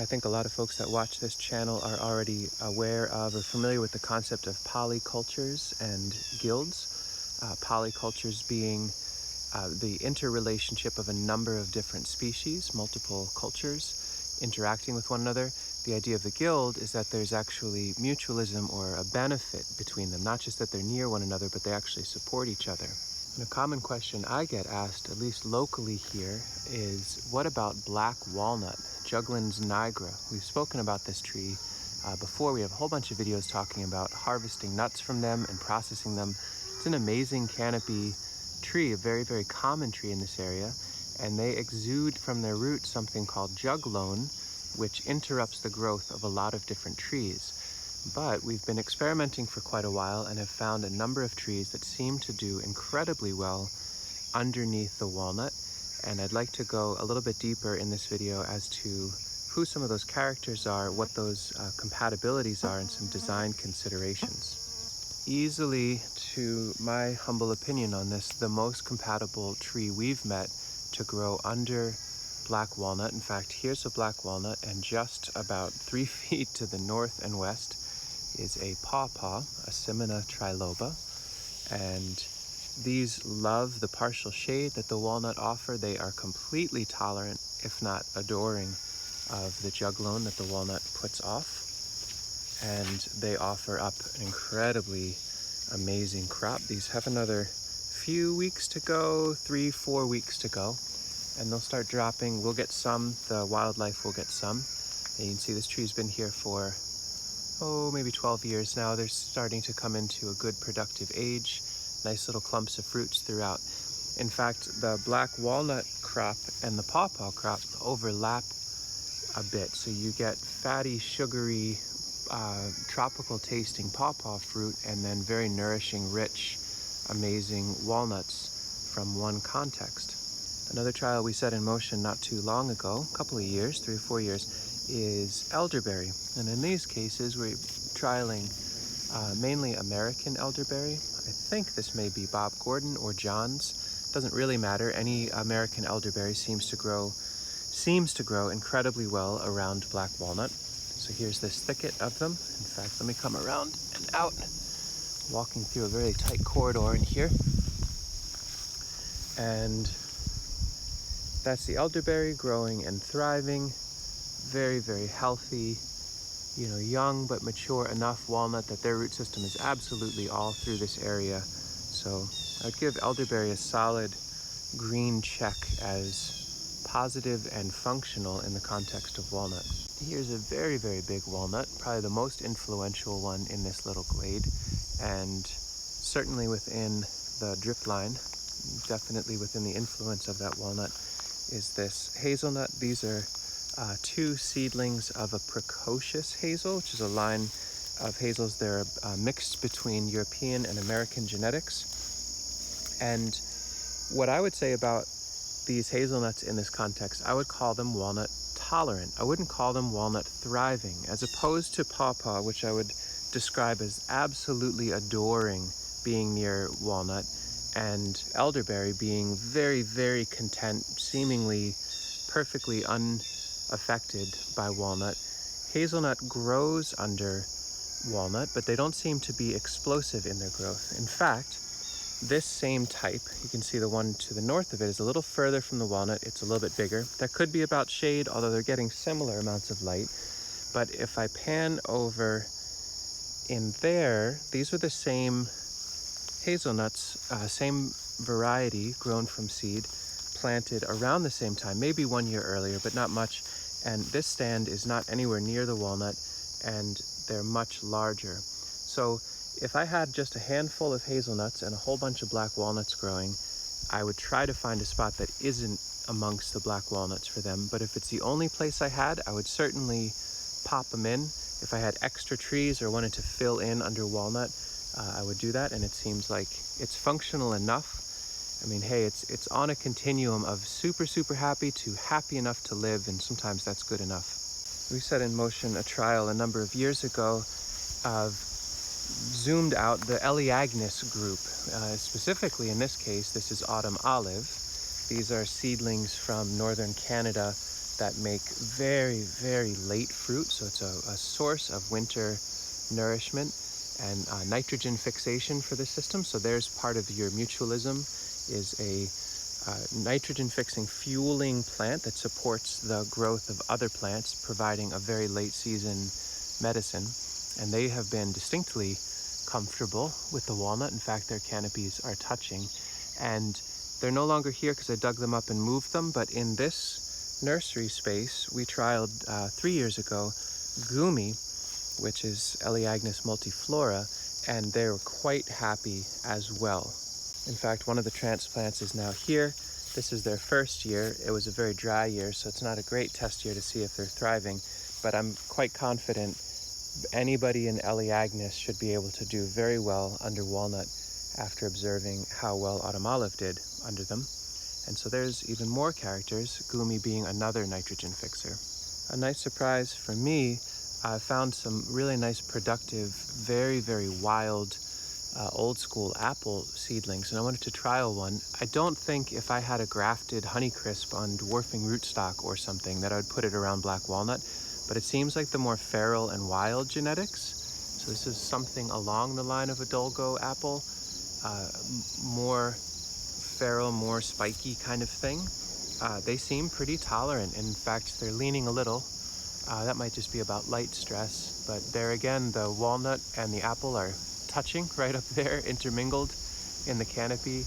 I think a lot of folks that watch this channel are already aware of or familiar with the concept of polycultures and guilds. Polycultures being the interrelationship of a number of different species, multiple cultures interacting with one another. The idea of the guild is that there's actually mutualism or a benefit between them, not just that they're near one another, but they actually support each other. And a common question I get asked, at least locally here, is what about black walnut, Juglins Nigra? We've spoken about this tree before. We have a whole bunch of videos talking about harvesting nuts from them and processing them. It's an amazing canopy tree, a very, very common tree in this area, and they exude from their roots something called juglone, which interrupts the growth of a lot of different trees. But we've been experimenting for quite a while and have found a number of trees that seem to do incredibly well underneath the walnut. And I'd like to go a little bit deeper in this video as to who some of those characters are, what those compatibilities are, and some design considerations. Easily, to my humble opinion on this, the most compatible tree we've met to grow under black walnut. In fact, here's a black walnut, and just about 3 feet to the north and west is a pawpaw, a Simina triloba, and these love the partial shade that the walnut offer. They are completely tolerant, if not adoring, of the juglone that the walnut puts off, and they offer up an incredibly amazing crop. These have another few weeks to go, 3-4 weeks to go, and they'll start dropping. We'll get some, the wildlife will get some. And you can see this tree's been here for maybe 12 years now. They're starting to come into a good productive age. Nice little clumps of fruits throughout. In fact, the black walnut crop and the pawpaw crop overlap a bit. So you get fatty, sugary, tropical tasting pawpaw fruit, and then very nourishing, rich, amazing walnuts from one context. Another trial we set in motion not too long ago, a couple of years, 3 or 4 years, is elderberry. And in these cases, we're trialing mainly American elderberry. I think this may be Bob Gordon or John's. Doesn't really matter. Any American elderberry seems to grow incredibly well around black walnut. So here's this thicket of them. In fact, let me come around and out, walking through a very tight corridor in here. And that's the elderberry growing and thriving. Very, very healthy, young but mature enough walnut that their root system is absolutely all through this area. So I'd give elderberry a solid green check as positive and functional in the context of walnut. Here's a very, very big walnut, probably the most influential one in this little glade, and certainly within the drip line, definitely within the influence of that walnut, is this hazelnut. These are 2 seedlings of a precocious hazel, which is a line of hazels. They're mixed between European and American genetics. And what I would say about these hazelnuts in this context, I would call them walnut tolerant. I wouldn't call them walnut thriving, as opposed to pawpaw, which I would describe as absolutely adoring being near walnut, and elderberry being very, very content, seemingly perfectly unaffected by walnut. Hazelnut grows under walnut, but they don't seem to be explosive in their growth. In fact, this same type, you can see the one to the north of it is a little further from the walnut. It's a little bit bigger. That could be about shade, although they're getting similar amounts of light. But if I pan over in there, these are the same hazelnuts, same variety grown from seed, planted around the same time, maybe 1 year earlier, but not much. And this stand is not anywhere near the walnut, and they're much larger. So if I had just a handful of hazelnuts and a whole bunch of black walnuts growing, I would try to find a spot that isn't amongst the black walnuts for them. But if it's the only place I had, I would certainly pop them in. If I had extra trees or wanted to fill in under walnut, I would do that. And it seems like it's functional enough. I mean, hey, it's on a continuum of super, super happy to happy enough to live, and sometimes that's good enough. We set in motion a trial a number of years ago of zoomed out the Eleagnus group. Specifically in this case, this is autumn olive. These are seedlings from northern Canada that make very, very late fruit. So it's a source of winter nourishment and nitrogen fixation for the system. So there's part of your mutualism, is a nitrogen fixing fueling plant that supports the growth of other plants, providing a very late season medicine. And they have been distinctly comfortable with the walnut. In fact, their canopies are touching, and they're no longer here because I dug them up and moved them. But in this nursery space, we trialed 3 years ago Gumi, which is Elaeagnus multiflora, and they're quite happy as well. In fact, one of the transplants is now here. This is their first year. It was a very dry year, so it's not a great test year to see if they're thriving, but I'm quite confident anybody in Elaeagnus should be able to do very well under walnut after observing how well autumn olive did under them. And so there's even more characters, Gumi being another nitrogen fixer. A nice surprise for me, I found some really nice, productive, very, very wild, old school apple seedlings, and I wanted to trial one. I don't think if I had a grafted Honeycrisp on dwarfing rootstock or something that I would put it around black walnut, but it seems like the more feral and wild genetics. So this is something along the line of a Dolgo apple, more feral, more spiky kind of thing. They seem pretty tolerant. In fact, they're leaning a little. That might just be about light stress, but there again, the walnut and the apple are touching right up there, intermingled in the canopy,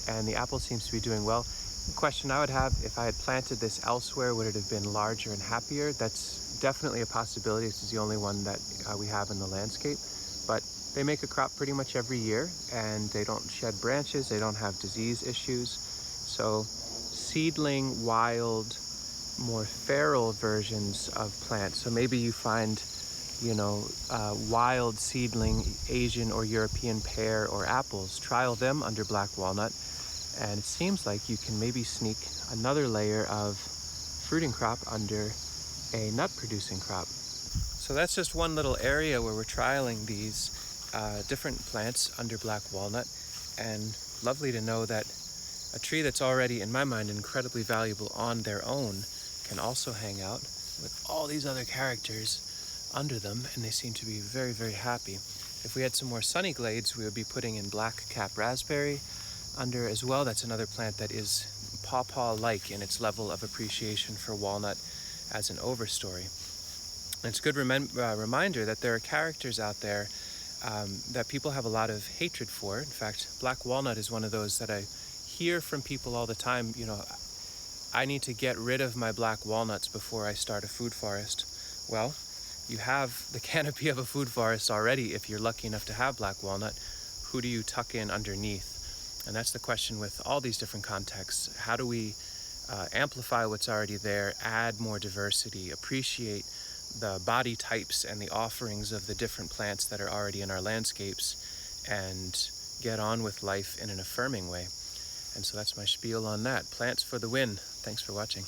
and the apple seems to be doing well. The question I would have, if I had planted this elsewhere, would it have been larger and happier? That's definitely a possibility. This is the only one that we have in the landscape, but they make a crop pretty much every year, and they don't shed branches, they don't have disease issues. So seedling, wild, more feral versions of plants. So maybe you find, wild seedling Asian or European pear or apples, trial them under black walnut, and it seems like you can maybe sneak another layer of fruiting crop under a nut producing crop. So that's just one little area where we're trialing these different plants under black walnut, and lovely to know that a tree that's already, in my mind, incredibly valuable on their own can also hang out with all these other characters under them, and they seem to be very, very happy. If we had some more sunny glades, we would be putting in black cap raspberry under as well. That's another plant that is pawpaw-like in its level of appreciation for walnut as an overstory. And it's a good reminder that there are characters out there that people have a lot of hatred for. In fact, black walnut is one of those that I hear from people all the time. I need to get rid of my black walnuts before I start a food forest. Well, you have the canopy of a food forest already if you're lucky enough to have black walnut. Who do you tuck in underneath? And that's the question with all these different contexts. How do we amplify what's already there, add more diversity, appreciate the body types and the offerings of the different plants that are already in our landscapes, and get on with life in an affirming way? And so that's my spiel on that. Plants for the win. Thanks for watching.